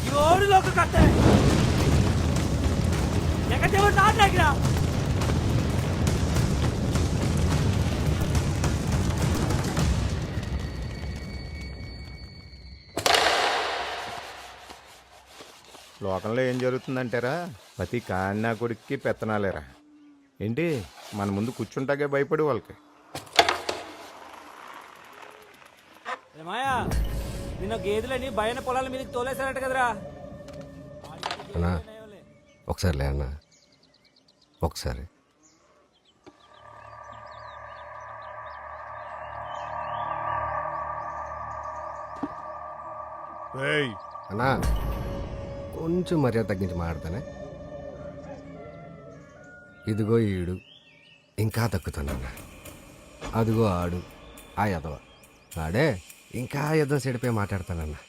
जोर लोग करते हैं क्या कहते हो नाम लग रहा లోకంలో ఏం జరుగుతుందంటారా? ప్రతి కాన్నా కొడుక్కి పెత్తనాలేరా. ఏంటి మన ముందు కూర్చుంటాకే భయపడి వాళ్ళకి. మాయా నిన్న గేదెలని భయన పొలాల మీదకి తోలేశారట కదరా. అన్నా ఒకసారి లే అన్నా, ఒకసారి. అన్నా కొంచెం మర్యాద తగ్గించి మాట్లాడతానే. ఇదిగో ఈడు ఇంకా తక్కుతానన్నా, అదిగో ఆడు ఆ యదవ ఆడే ఇంకా యుద్ధం చెడిపోయి మాట్లాడతానన్నా.